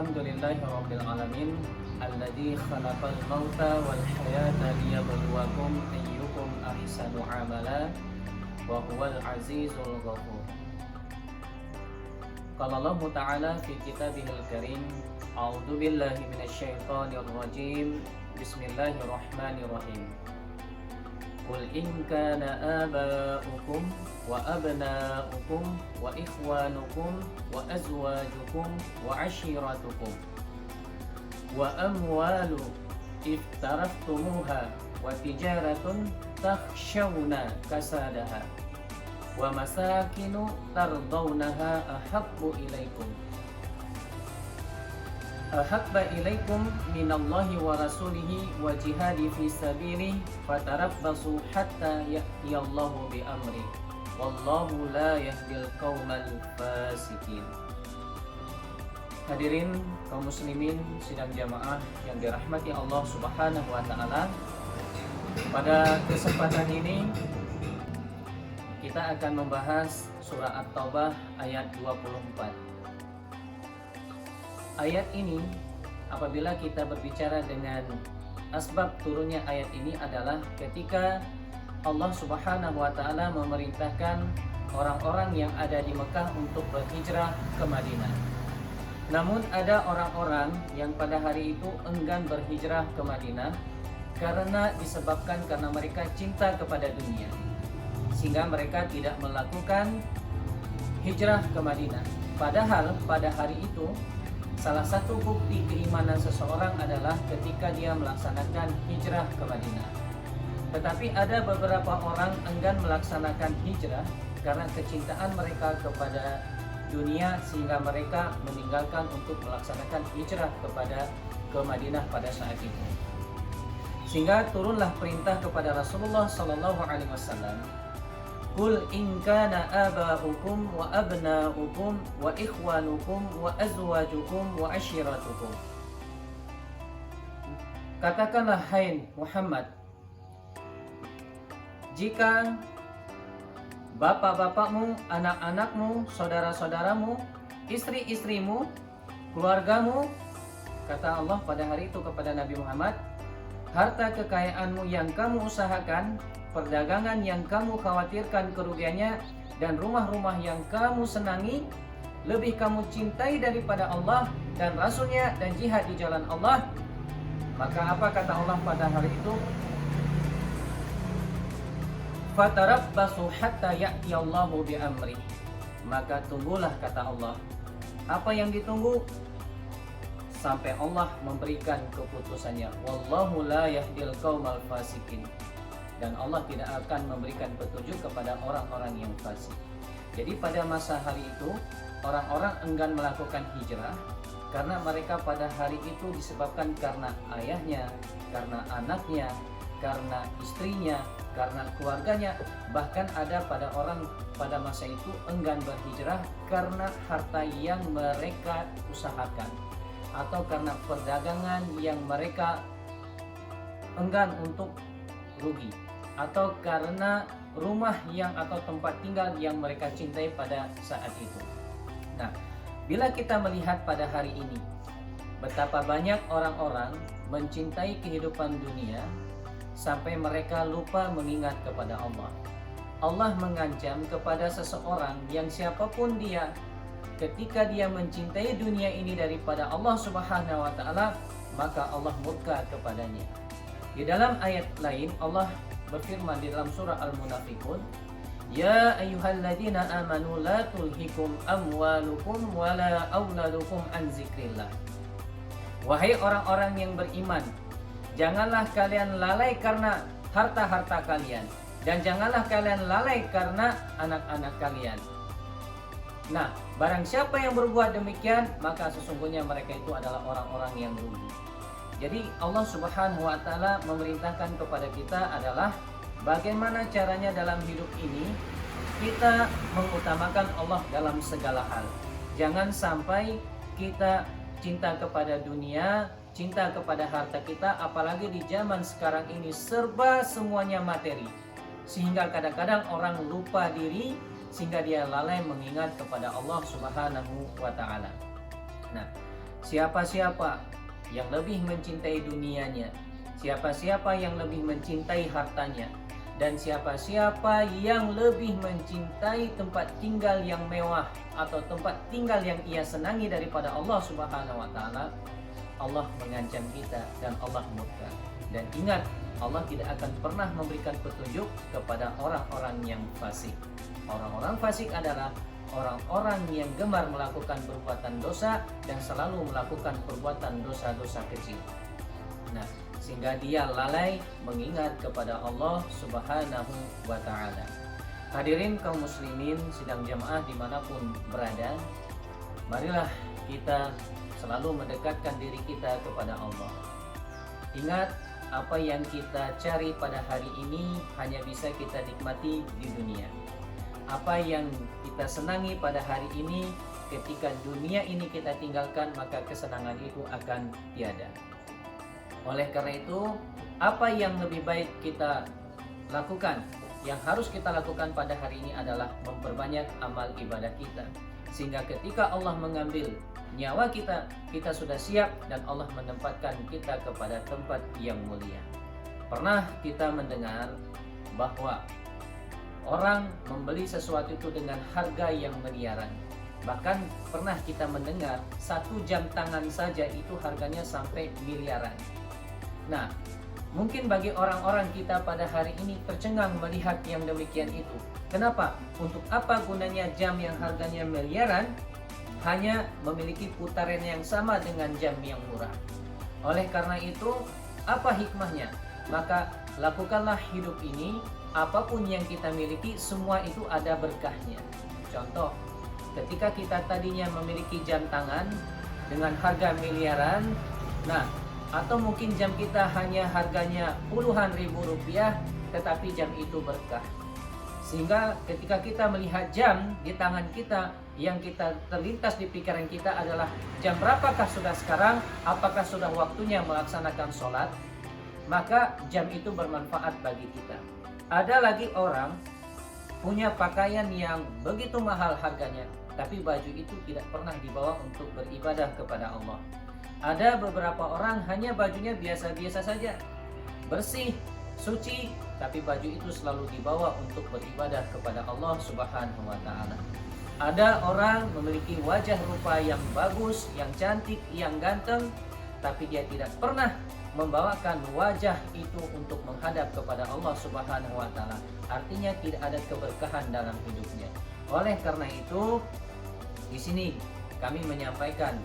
Alhamdulillahi Rabbil Alamin Alladzi khalaqal mauta wal hayata liyabluwakum ayyukum ahsanu amala wa huwal azizul ghafur. Qala Allah Ta'ala fi kitabihil karim A'udzu billahi minasyaitonir rajim. Bismillahirrahmanirrahim. Qul in kana aba'ukum wa abna'ukum wa ikhwanukum wa azwajukum wa ashiratukum wa amwalu iftaraftumuha wa tijaratun takhshawna kasadaha wa masakinu tardawnaha ahabba ilaikum minallahi wa rasulihi wa jihadi fi sabilihi fatarabbasu hatta ya'tiyallahu bi amri wallahu la yahdil qaumal fasikin. Hadirin kaum muslimin sidang jamaah yang dirahmati Allah Subhanahu wa taala, pada kesempatan ini kita akan membahas surah At-Taubah ayat 24. Ayat ini, apabila kita berbicara dengan asbab turunnya ayat ini adalah ketika Allah Subhanahu wa taala memerintahkan orang-orang yang ada di Mekah untuk berhijrah ke Madinah. Namun ada orang-orang yang pada hari itu enggan berhijrah ke Madinah karena mereka cinta kepada dunia, sehingga mereka tidak melakukan hijrah ke Madinah. Padahal pada hari itu salah satu bukti keimanan seseorang adalah ketika dia melaksanakan hijrah ke Madinah. Tetapi ada beberapa orang enggan melaksanakan hijrah karena kecintaan mereka kepada dunia, sehingga mereka meninggalkan untuk melaksanakan hijrah ke Madinah pada saat itu. Sehingga turunlah perintah kepada Rasulullah sallallahu alaihi wasallam, Qul in kana aba'ukum wa abna'ukum wa ikhwanukum wa azwajukum wa ashiratukum. Katakanlah hai Muhammad, jika bapak-bapakmu, anak-anakmu, saudara-saudaramu, istri-istrimu, keluargamu, kata Allah pada hari itu kepada Nabi Muhammad, harta kekayaanmu yang kamu usahakan, perdagangan yang kamu khawatirkan kerugiannya, dan rumah-rumah yang kamu senangi, lebih kamu cintai daripada Allah dan Rasulnya dan jihad di jalan Allah. Maka apa kata Allah pada hari itu? Fatarabbasu hatta ya'tiyallahu bi amri. Maka tunggulah, kata Allah. Apa yang ditunggu? Sampai Allah memberikan keputusannya. Wallahu la yahdil qaumal fasikin. Dan Allah tidak akan memberikan petunjuk kepada orang-orang yang fasik. Jadi pada masa hari itu orang-orang enggan melakukan hijrah karena mereka pada hari itu disebabkan karena ayahnya, karena anaknya, karena istrinya, karena keluarganya. Bahkan ada pada orang pada masa itu enggan berhijrah karena harta yang mereka usahakan, atau karena perdagangan yang mereka enggan untuk rugi, atau karena rumah atau tempat tinggal yang mereka cintai pada saat itu. Nah, bila kita melihat pada hari ini betapa banyak orang-orang mencintai kehidupan dunia sampai mereka lupa mengingat kepada Allah. Allah mengancam kepada seseorang yang siapapun dia, ketika dia mencintai dunia ini daripada Allah Subhanahu wa taala, maka Allah murka kepadanya. Di dalam ayat lain Allah berfirman di dalam surah Al-Munafiqun, Ya ayyuhalladzina amanu la tulhikum amwalukum wala auladukum an zikrillah. Wahai orang-orang yang beriman, janganlah kalian lalai karena harta-harta kalian, dan janganlah kalian lalai karena anak-anak kalian. Nah, barang siapa yang berbuat demikian, maka sesungguhnya mereka itu adalah orang-orang yang rugi. Jadi Allah Subhanahu wa taala memerintahkan kepada kita adalah bagaimana caranya dalam hidup ini kita mengutamakan Allah dalam segala hal. Jangan sampai kita cinta kepada dunia, cinta kepada harta kita, apalagi di zaman sekarang ini serba semuanya materi. Sehingga kadang-kadang orang lupa diri, sehingga dia lalai mengingat kepada Allah Subhanahu wa taala. Nah, Siapa-siapa yang lebih mencintai dunianya, siapa-siapa yang lebih mencintai hartanya, dan siapa-siapa yang lebih mencintai tempat tinggal yang mewah atau tempat tinggal yang ia senangi daripada Allah Subhanahu wa taala, Allah mengancam kita dan Allah murka. Dan ingat, Allah tidak akan pernah memberikan petunjuk kepada orang-orang yang fasik. Orang-orang fasik adalah orang-orang yang gemar melakukan perbuatan dosa dan selalu melakukan perbuatan dosa-dosa kecil. Nah, sehingga dia lalai mengingat kepada Allah Subhanahu wa ta'ala. Hadirin kaum muslimin sidang jamaah dimanapun berada, marilah kita selalu mendekatkan diri kita kepada Allah. Ingat, apa yang kita cari pada hari ini hanya bisa kita nikmati di dunia. Apa yang kita senangi pada hari ini, ketika dunia ini kita tinggalkan, maka kesenangan itu akan tiada. Oleh karena itu, apa yang lebih baik kita lakukan, yang harus kita lakukan pada hari ini adalah memperbanyak amal ibadah kita. Sehingga ketika Allah mengambil nyawa kita, kita sudah siap dan Allah menempatkan kita kepada tempat yang mulia. Pernah kita mendengar bahwa orang membeli sesuatu itu dengan harga yang miliaran. Bahkan pernah kita mendengar 1 jam tangan saja itu harganya sampai miliaran. Nah, mungkin bagi orang-orang kita pada hari ini tercengang melihat yang demikian itu. Kenapa? Untuk apa gunanya jam yang harganya miliaran hanya memiliki putaran yang sama dengan jam yang murah? Oleh karena itu, apa hikmahnya? Maka lakukanlah hidup ini, apapun yang kita miliki semua itu ada berkahnya. Contoh, ketika kita tadinya memiliki jam tangan dengan harga miliaran, nah, atau mungkin jam kita hanya harganya puluhan ribu rupiah, tetapi jam itu berkah. Sehingga ketika kita melihat jam di tangan kita, yang kita terlintas di pikiran kita adalah jam berapakah sudah sekarang, apakah sudah waktunya melaksanakan sholat, maka jam itu bermanfaat bagi kita. Ada lagi orang punya pakaian yang begitu mahal harganya, tapi baju itu tidak pernah dibawa untuk beribadah kepada Allah. Ada beberapa orang hanya bajunya biasa-biasa saja, bersih, suci, tapi baju itu selalu dibawa untuk beribadah kepada Allah Subhanahu wa ta'ala. Ada orang memiliki wajah rupa yang bagus, yang cantik, yang ganteng, tapi dia tidak pernah membawakan wajah itu untuk menghadap kepada Allah Subhanahu wa ta'ala. Artinya tidak ada keberkahan dalam hidupnya. Oleh karena itu, di sini kami menyampaikan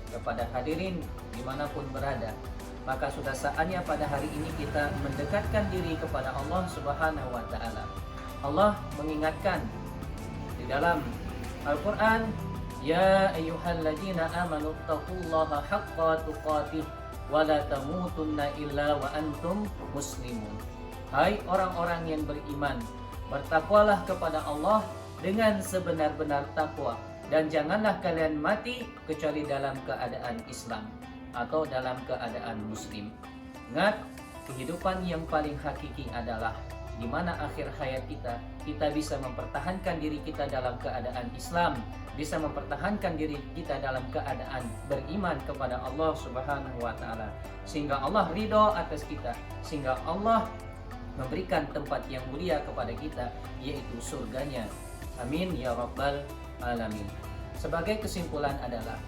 kepada hadirin dimanapun berada, maka sudah saatnya pada hari ini kita mendekatkan diri kepada Allah Subhanahu wa ta'ala. Allah mengingatkan di dalam Al-Quran, Ya ayyuhalladzina amanu taqullaha haqqa tuqatih wa la tamutunna illa wa antum muslimun. Hai orang-orang yang beriman, bertakwalah kepada Allah dengan sebenar-benar takwa, dan janganlah kalian mati kecuali dalam keadaan Islam atau dalam keadaan Muslim. Ingat, kehidupan yang paling hakiki adalah di mana akhir hayat kita bisa mempertahankan diri kita dalam keadaan Islam, bisa mempertahankan diri kita dalam keadaan beriman kepada Allah Subhanahu wa ta'ala, sehingga Allah ridho atas kita, sehingga Allah memberikan tempat yang mulia kepada kita, yaitu surganya. Amin ya rabbal alamin. Sebagai kesimpulan adalah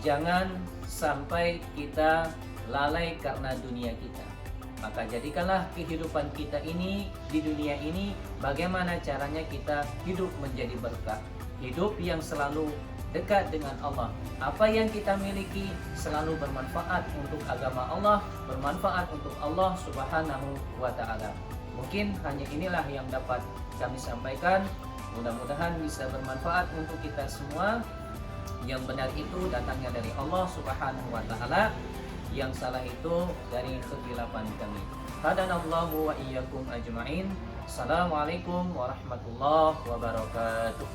jangan sampai kita lalai karena dunia kita. Maka jadikanlah kehidupan kita ini di dunia ini bagaimana caranya kita hidup menjadi berkah, hidup yang selalu dekat dengan Allah. Apa yang kita miliki selalu bermanfaat untuk agama Allah, bermanfaat untuk Allah Subhanahu wa ta'ala. Mungkin hanya inilah yang dapat kami sampaikan. Mudah-mudahan bisa bermanfaat untuk kita semua. Yang benar itu datangnya dari Allah Subhanahu wa ta'ala, yang salah itu dari kekhilafan kami. Hadanallahu wa iyyakum ajma'in. Assalamualaikum warahmatullahi wabarakatuh.